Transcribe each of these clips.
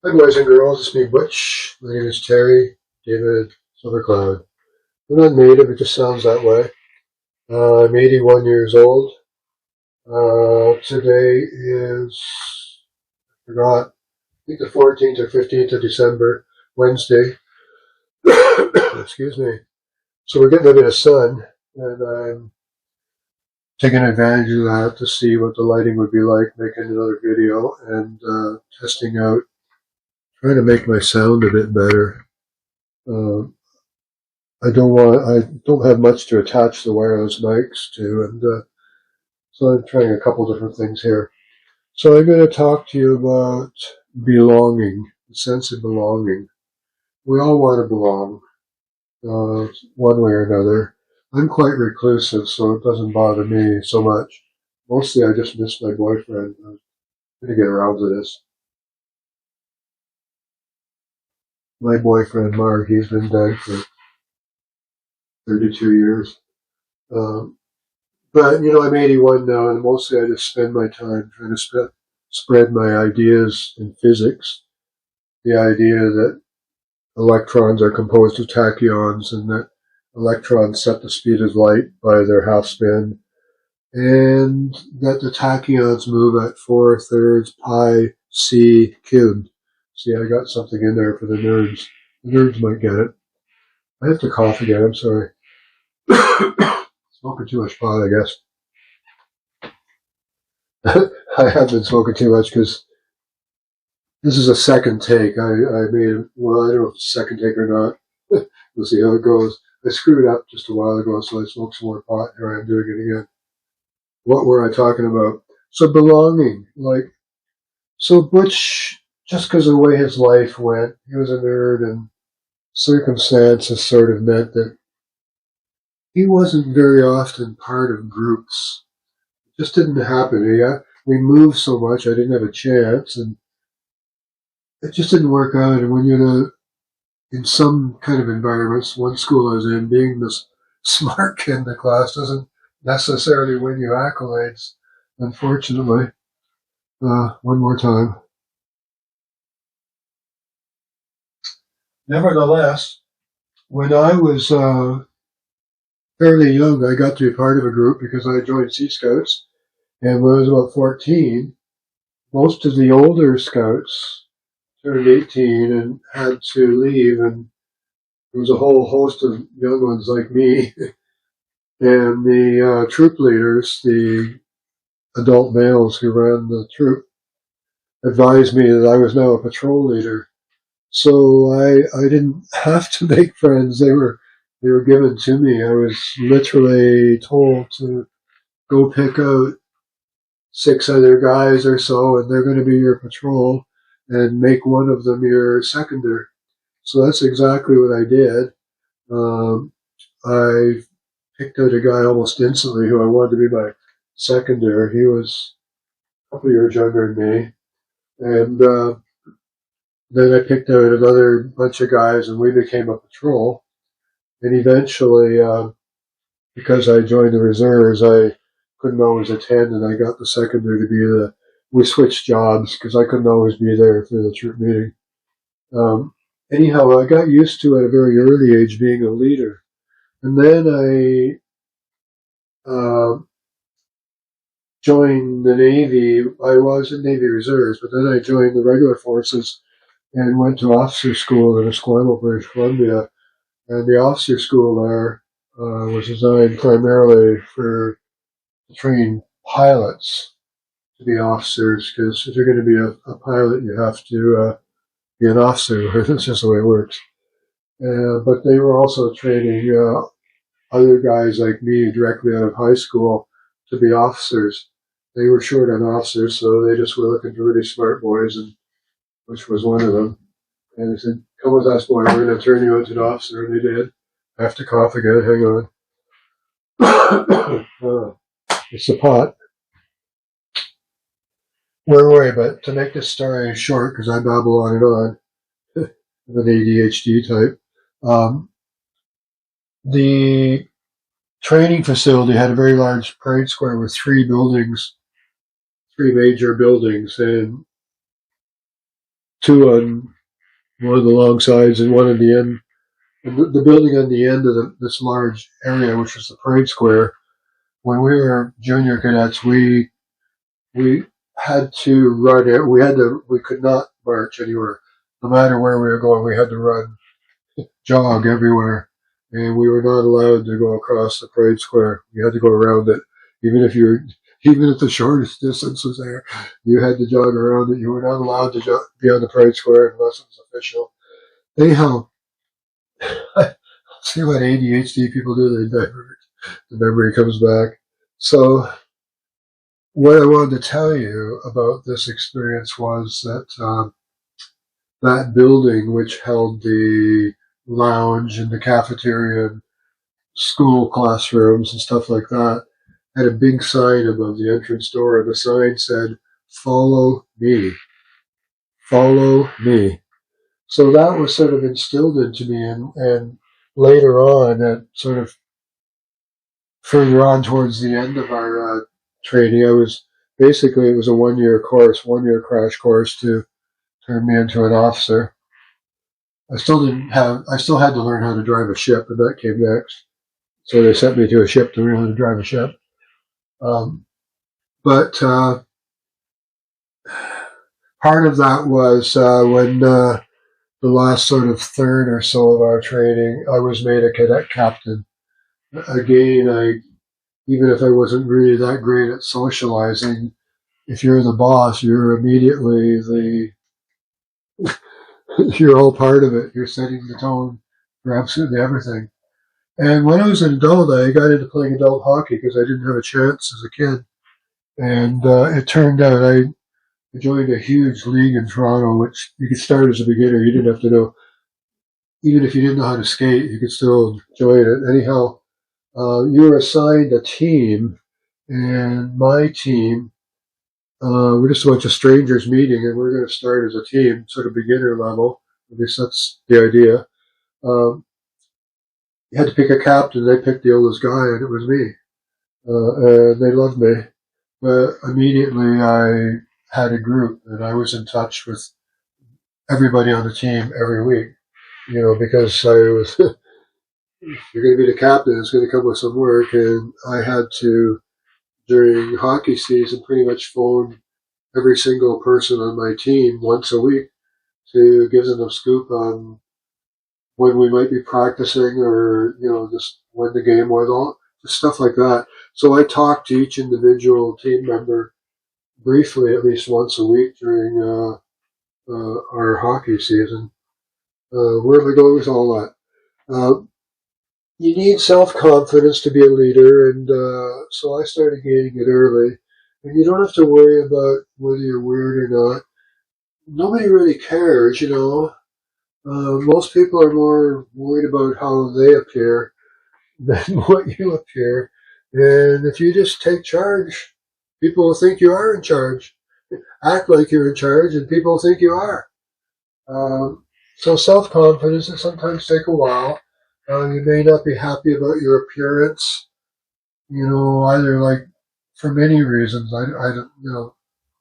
Hi, boys and girls. It's me, Butch. My name is Terry David Silvercloud. I'm not native, it just sounds that way. I'm 81 years old. Today is, I forgot, I think the 14th or 15th of December, Wednesday. Excuse me. So we're getting a bit of sun, and I'm taking advantage of that to see what the lighting would be like, making another video and testing out, trying to make my sound a bit better. Uh, I don't have much to attach the wireless mics to, and so I'm trying a couple different things here. So I'm going to talk to you about belonging, the sense of belonging. We all want to belong, one way or another. I'm quite reclusive, so it doesn't bother me so much. Mostly I just miss my boyfriend. I'm going to get around to this. My boyfriend, Mark, he's been dead for 32 years. Um, But, I'm 81 now, and mostly I just spend my time trying to spread my ideas in physics. The idea that electrons are composed of tachyons and that electrons set the speed of light by their half spin, and that the tachyons move at 4/3 pi c cubed. See, I got something in there for the nerds. The nerds might get it. I have to cough again, I'm sorry. Smoking too much pot, I guess. I have been smoking too much because this is a second take. I made, well, I don't know if it's a second take or not. We'll see how it goes. I screwed up just a while ago, so I smoked some more pot. Here I am doing it again. What were I talking about? So belonging, so Butch, just because of the way his life went, he was a nerd, and circumstances sort of meant that he wasn't very often part of groups. It just didn't happen. Yeah, we moved so much, I didn't have a chance, and it just didn't work out. And when you're in some kind of environments, one school I was in, being the smart kid in the class doesn't necessarily win you accolades, unfortunately. One more time. Nevertheless, when I was fairly young, I got to be part of a group because I joined Sea Scouts. And when I was about 14, most of the older scouts turned 18 and had to leave, and there was a whole host of young ones like me. And the troop leaders, the adult males who ran the troop, advised me that I was now a patrol leader. So I didn't have to make friends. They were given to me. I was literally told to go pick out 6 other guys or so, and they're going to be your patrol, and make one of them your seconder. So that's exactly what I did. I picked out a guy almost instantly who I wanted to be my seconder. He was a couple of years younger than me, and then I picked out another bunch of guys, and we became a patrol. And eventually, because I joined the reserves, I couldn't always attend, and I got the seconder to be the. We switched jobs because I couldn't always be there for the troop meeting. Um, Anyhow, I got used to at a very early age being a leader, and then I joined the Navy. I was in Navy Reserves, but then I joined the regular forces and went to officer school in Esquimalt, British Columbia. And the officer school there was designed primarily for to train pilots to be officers, because if you're going to be a pilot, you have to be an officer. That's just the way it works. But they were also training other guys like me directly out of high school to be officers. They were short on officers, so they just were looking for really smart boys, and which was one of them. And they said, "Come with us, boy. We're going to turn you into an officer." And they did. I have to cough again. Hang on. It's the pot. Where were we? But to make this story short, because I babble on and on, I'm an ADHD type. Um, the training facility had a very large parade square with 3 buildings, 3 major buildings, and two on one of the long sides and one on the end. And the building on the end of this large area, which was the parade square. When we were junior cadets, we had to run it. We could not march anywhere. No matter where we were going, we had to run, jog everywhere. And we were not allowed to go across the parade square. You had to go around it. Even if even if the shortest distance was there, you had to jog around it. You were not allowed to be on the parade square unless it was official. Anyhow, see what ADHD people do, they divert. The memory comes back. So what I wanted to tell you about this experience was that that building, which held the lounge and the cafeteria and school classrooms and stuff like that, had a big sign above the entrance door, and the sign said, "Follow me, follow me." So that was sort of instilled into me, and later on, at sort of further on towards the end of our training, it was a 1 year course, 1 year crash course to turn me into an officer. I still had to learn how to drive a ship, and that came next. So they sent me to a ship to learn how to drive a ship. But part of that was when the last sort of third or so of our training, I was made a cadet captain. Again, even if I wasn't really that great at socializing, if you're the boss, you're immediately you're all part of it. You're setting the tone for absolutely everything. And when I was an adult, I got into playing adult hockey because I didn't have a chance as a kid. And it turned out I joined a huge league in Toronto, which you could start as a beginner. You didn't have to know, even if you didn't know how to skate, you could still join it. Anyhow, you were assigned a team, and my team, we're just a bunch of strangers meeting, and we're going to start as a team, sort of beginner level. At least that's the idea. You had to pick a captain. They picked the oldest guy, and it was me. And they loved me. But immediately I had a group, and I was in touch with everybody on the team every week. Because I was, you're going to be the captain, it's going to come with some work, and I had to, during hockey season, pretty much phone every single person on my team once a week to give them a scoop on when we might be practicing, or just when the game was on, just stuff like that. So I talked to each individual team member briefly at least once a week during our hockey season. Where am I going with all that? You need self-confidence to be a leader, and so I started gaining it early. And you don't have to worry about whether you're weird or not. Nobody really cares, most people are more worried about how they appear than what you appear. And if you just take charge, people will think you are in charge. Act like you're in charge, and people will think you are. So self-confidence can sometimes take a while. You may not be happy about your appearance, either like for many reasons. I don't,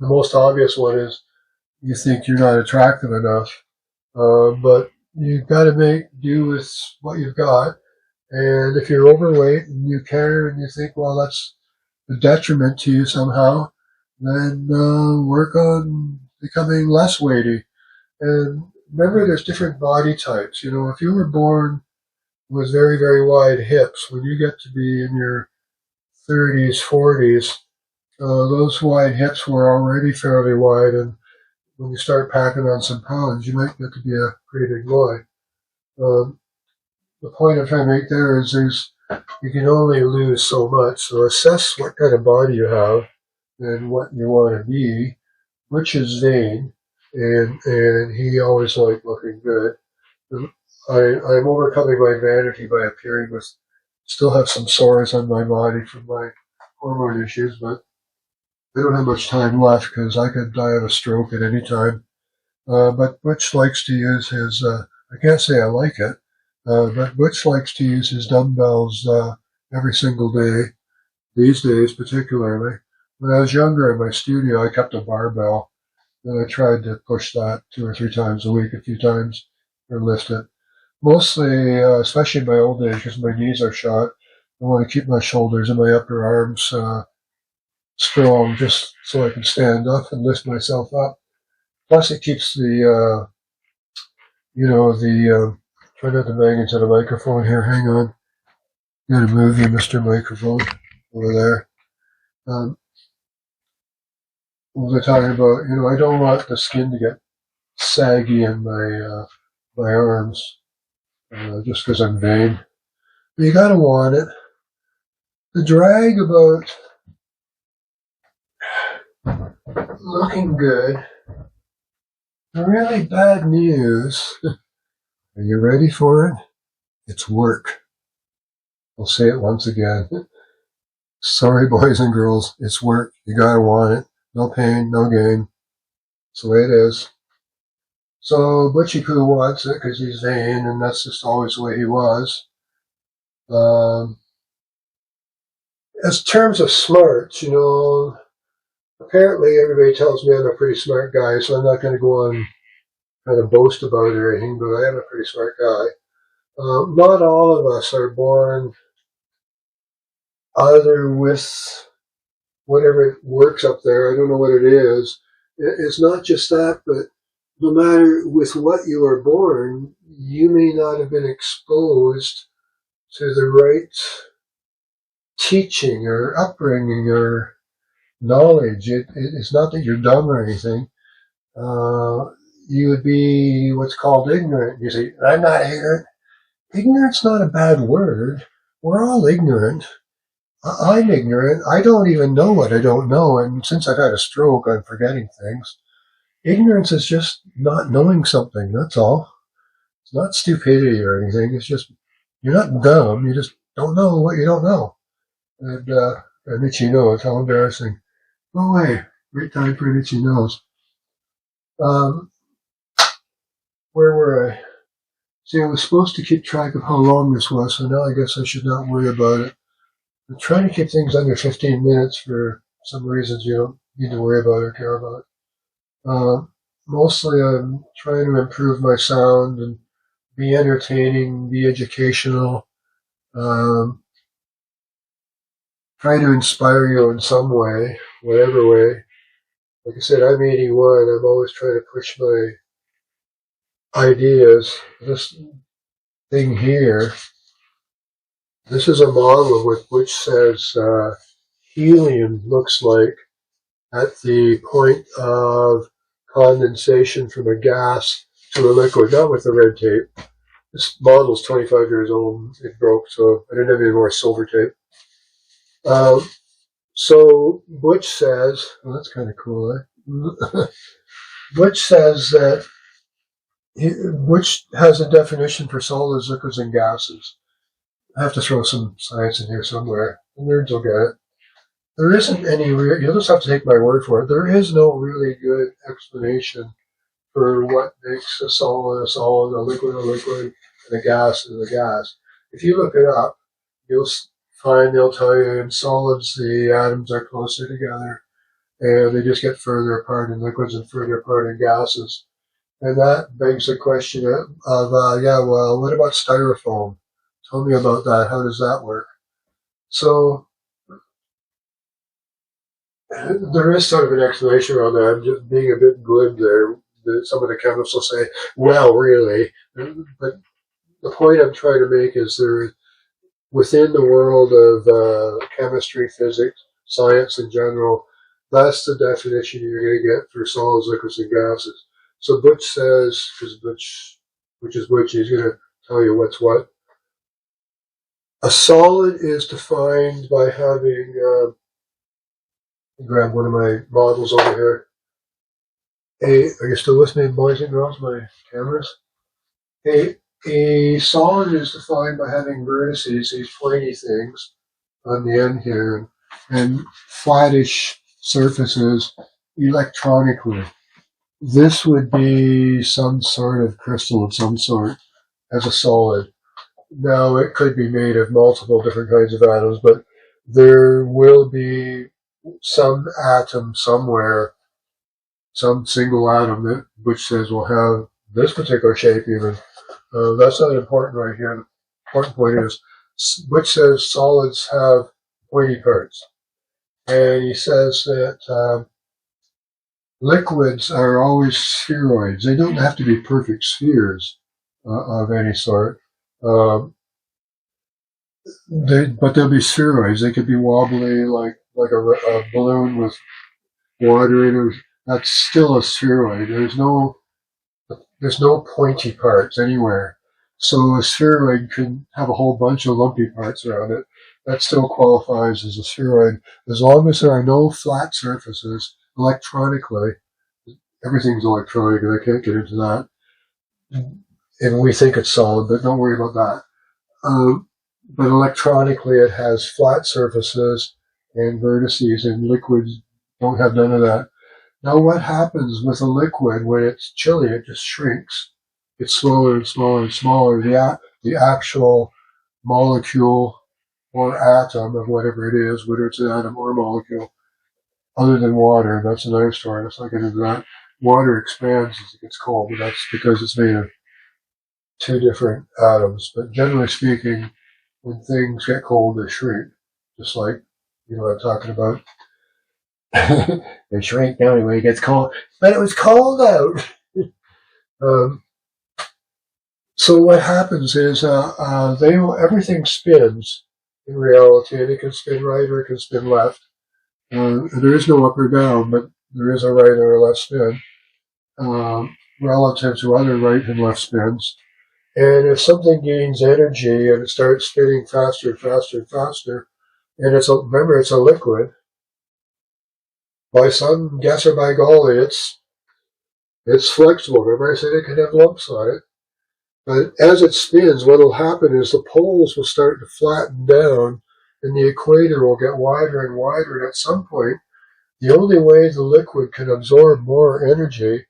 the most obvious one is you think you're not attractive enough. But you've got to make do with what you've got. And if you're overweight and you care and you think, well, that's a detriment to you somehow, then work on becoming less weighty. And remember, there's different body types. If you were born with very, very wide hips, when you get to be in your 30s, 40s, those wide hips were already fairly wide, and when you start packing on some pounds, you might get to be a pretty big boy. The point I'm trying to make there is you can only lose so much. So assess what kind of body you have and what you want to be. Butch is vain, and he always liked looking good. I'm overcoming my vanity by appearing with, still have some sores on my body from my hormone issues, but I don't have much time left because I could die of a stroke at any time. But Butch likes to use his, I can't say I like it, but Butch likes to use his dumbbells every single day, these days particularly. When I was younger in my studio, I kept a barbell, And I tried to push that 2 or 3 times a week, a few times, or lift it. Mostly, especially in my old age, because my knees are shot. I want to keep my shoulders and my upper arms strong, just so I can stand up and lift myself up. Plus, it keeps the try not to bang into the microphone here. Hang on, gotta move you, Mr. Microphone, over there. What was I talking about? I don't want the skin to get saggy in my arms, just because I'm vain. But you gotta want it. The drag about looking good. The really bad news. Are you ready for it? It's work. I'll say it once again. Sorry, boys and girls. It's work. You gotta want it. No pain, no gain. It's the way it is. So Butchie Poo wants it because he's vain, and that's just always the way he was. As terms of smarts, apparently everybody tells me I'm a pretty smart guy, so I'm not going to go on kind of boast about it or anything, but I am a pretty smart guy. Not all of us are born either with whatever works up there. I don't know what it is. It's not just that, but no matter with what you are born, you may not have been exposed to the right teaching or upbringing or knowledge. It's not that you're dumb or anything. You would be what's called ignorant. You say, I'm not ignorant. Ignorant's not a bad word. We're all ignorant. I'm ignorant. I don't even know what I don't know. And since I've had a stroke, I'm forgetting things. Ignorance is just not knowing something. That's all. It's not stupidity or anything. It's just, you're not dumb. You just don't know what you don't know. And an itchy nose. How embarrassing. Go away. Great time for an itchy nose. Where were I? See, I was supposed to keep track of how long this was, so now I guess I should not worry about it. I'm trying to keep things under 15 minutes for some reasons you don't need to worry about or care about. Mostly I'm trying to improve my sound and be entertaining, be educational, try to inspire you in some way, whatever way. Like I said, I'm 81. I'm always trying to push my ideas. This thing here, this is a model of what Butch says helium looks like at the point of condensation from a gas to a liquid, not with the red tape. This model's 25 years old. It broke, so I didn't have any more silver tape. So Butch says, well, that's kind of cool, eh? Butch says that Butch has a definition for solids, liquids, and gases. I have to throw some science in here somewhere. The nerds will get it. There isn't any real, you'll just have to take my word for it. There is no really good explanation for what makes a solid, a liquid, and a gas, a gas. If you look it up, you'll find they'll tell you in solids the atoms are closer together and they just get further apart in liquids and further apart in gases. And that begs the question of what about styrofoam? Tell me about that. How does that work? So there is sort of an explanation around that. I'm just being a bit glib there. Some of the chemists will say, well, really. But the point I'm trying to make is within the world of chemistry, physics, science in general, that's the definition you're going to get for solids, liquids, and gases. So Butch says, because Butch is Butch, he's going to tell you what's what. A solid is defined by having, grab one of my models over here. Are you still with me, boys and girls, my cameras? A solid is defined by having vertices, these pointy things on the end here, and flattish surfaces electronically. This would be some sort of crystal of some sort as a solid. Now, it could be made of multiple different kinds of atoms, but there will be some atom somewhere some single atom that Butch says will have this particular shape even. That's not important right here. The important point is Butch says solids have pointy parts. And he says that liquids are always spheroids. They don't have to be perfect spheres of any sort. But they'll be spheroids. They could be wobbly like a balloon with water in it. That's still a spheroid. There's no pointy parts anywhere. So a spheroid can have a whole bunch of lumpy parts around it. That still qualifies as a spheroid as long as there are no flat surfaces electronically. Everything's electronic, and I can't get into that. And we think it's solid, but don't worry about that. But electronically, it has flat surfaces and vertices, and liquids don't have none of that. Now, what happens with a liquid when it's chilly? It just shrinks. It's smaller and smaller and smaller. The actual molecule or atom of whatever it is, whether it's an atom or a molecule, other than water, that's another story. Let's not get into that. Water expands as it gets cold, but that's because it's made of two different atoms. But generally speaking, when things get cold, they shrink. Just like, you know what I'm talking about. They shrink down when it gets cold. But it was cold out. So what happens is everything spins in reality, and it can spin right or it can spin left. There is no up or down, but there is a right or a left spin relative to other right and left spins. And if something gains energy and it starts spinning faster and faster and faster, and remember it's a liquid, by some guess or by golly, it's flexible. Remember I said it can have lumps on it. But as it spins, what will happen is the poles will start to flatten down and the equator will get wider and wider. And at some point, the only way the liquid can absorb more energy,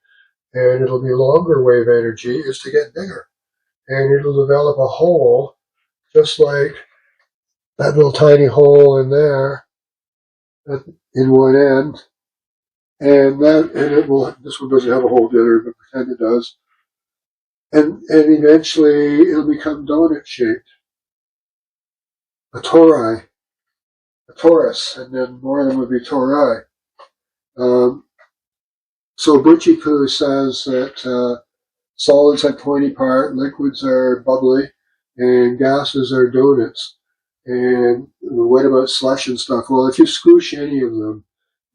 and it'll be longer wave energy, is to get bigger. And it'll develop a hole, just like that little tiny hole in there in one end. This one doesn't have a hole, the other, but pretend it does. And eventually it'll become donut shaped. A torus, and then more of them would be tori. So Butchiku says that solids have pointy part, liquids are bubbly, and gases are donuts. And what about slush and stuff? Well, if you squish any of them,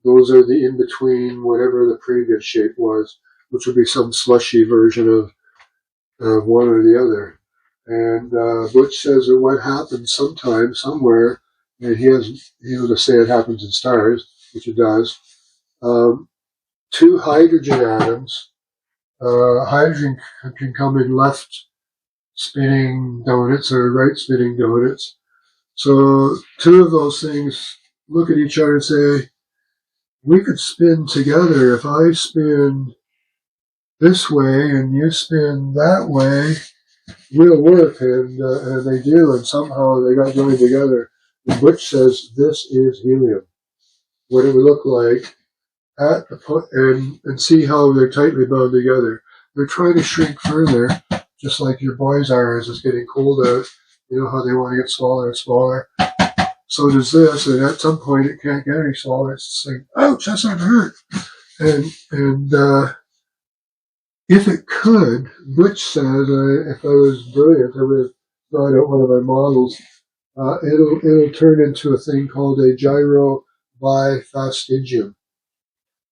those are the in-between whatever the previous shape was, which would be some slushy version of one or the other. And Butch says that what happens sometime, somewhere, and he would say it happens in stars, which it does, two hydrogen atoms, hydrogen can come in left spinning donuts or right spinning donuts. So two of those things look at each other and say, we could spin together. If I spin this way and you spin that way, we'll work. And they do, and somehow they got joined together. And Butch says this is helium. What it would look like at the and see how they're tightly bound together. They're trying to shrink further, just like your boys are as it's getting cold out. You know how they want to get smaller and smaller. So does this, and at some point it can't get any smaller. It's like, ouch, that's not hurt. And if it could, Butch said, if I was brilliant, I would have brought out one of my models. It'll turn into a thing called a gyro-bifastigium.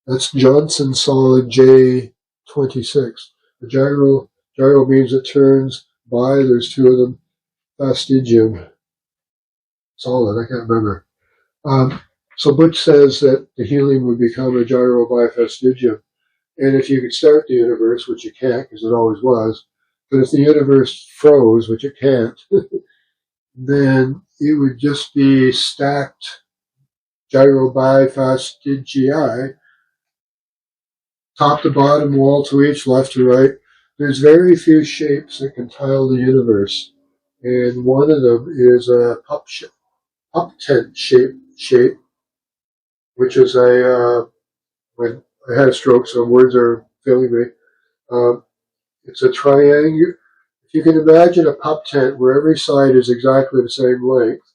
That's Johnson solid J26. The gyro means it turns bi. There's two of them. Fastigium. Solid, I can't remember. So Butch says that the helium would become a gyro-bifastigium. And if you could start the universe, which you can't because it always was, but if the universe froze, which it can't, then it would just be stacked gyro-bifastigii, top to bottom, wall to each, left to right. There's very few shapes that can tile the universe. And one of them is a pup tent shape, which is when I had a stroke, so words are failing me. It's a triangle. If you can imagine a pup tent where every side is exactly the same length,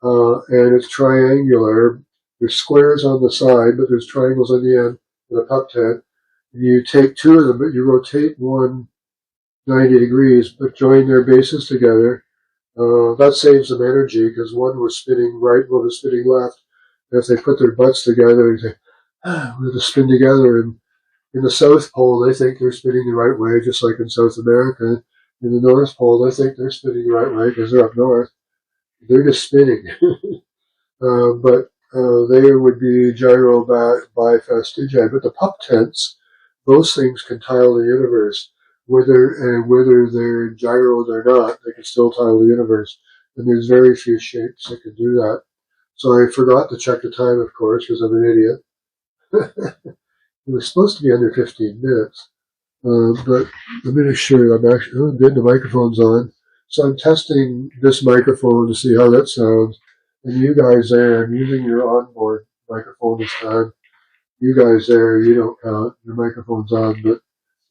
and it's triangular. There's squares on the side, but there's triangles on the end of the pup tent. You take two of them, but you rotate one 90 degrees, but join their bases together. That saves them energy because one was spinning right, one was spinning left. And if they put their butts together, they say, we're going to spin together. And in the South Pole, they think they're spinning the right way, just like in South America. In the North Pole, they think they're spinning the right way because they're up north. They're just spinning. But they would be gyro bifastigi. But the pup tents, those things can tile the universe. Whether they're gyroed or not, they can still tile the universe. And there's very few shapes that can do that. So I forgot to check the time, of course, because I'm an idiot. It was supposed to be under 15 minutes. But I'm going to show you, I'm actually, oh good, the microphone's on. So I'm testing this microphone to see how that sounds. And you guys there, I'm using your onboard microphone this time. You guys there, you don't count. Your microphone's on, but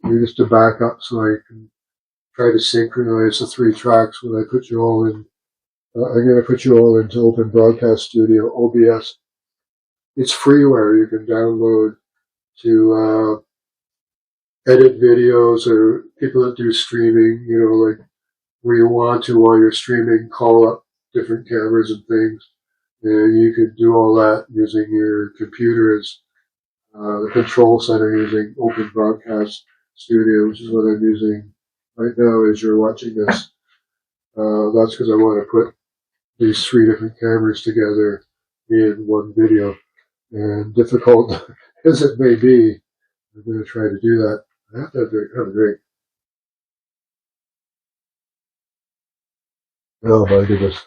you're just a backup so I can try to synchronize the three tracks when I put you all in. I'm going to put you all into Open Broadcast Studio, OBS. It's freeware you can download to edit videos, or people that do streaming, you know, like where you want to while you're streaming, call up different cameras and things. And you could do all that using your computer as the control center using Open Broadcast Studio, which is what I'm using right now as you're watching this. That's because I want to put these three different cameras together in one video. And difficult as it may be, I'm going to try to do that. I have to have a drink. Oh my goodness.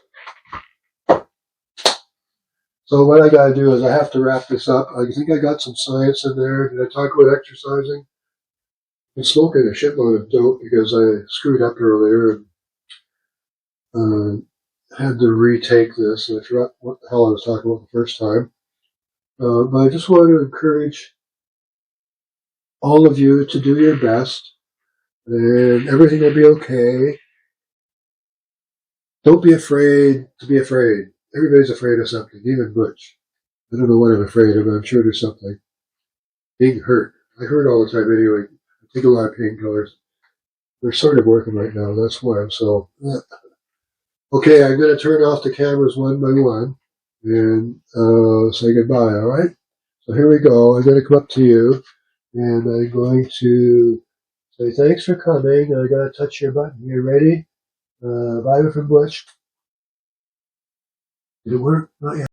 So what I got to do is I have to wrap this up. I think I got some science in there. Did I talk about exercising? I'm smoking a shitload of dope because I screwed up earlier and had to retake this. I forgot what the hell I was talking about the first time. But I just want to encourage all of you to do your best, and everything will be okay. Don't be afraid to be afraid. Everybody's afraid of something, even Butch. I don't know what I'm afraid of, but I'm sure there's something. Being hurt. I hurt all the time anyway. I take a lot of painkillers. They're sort of working right now, that's why I'm so... Okay, I'm going to turn off the cameras one by one and say goodbye, alright? So here we go. I'm going to come up to you, and I'm going to say thanks for coming. I'm going to touch your button. You ready? Bye from Butch. Did it work? Not yet.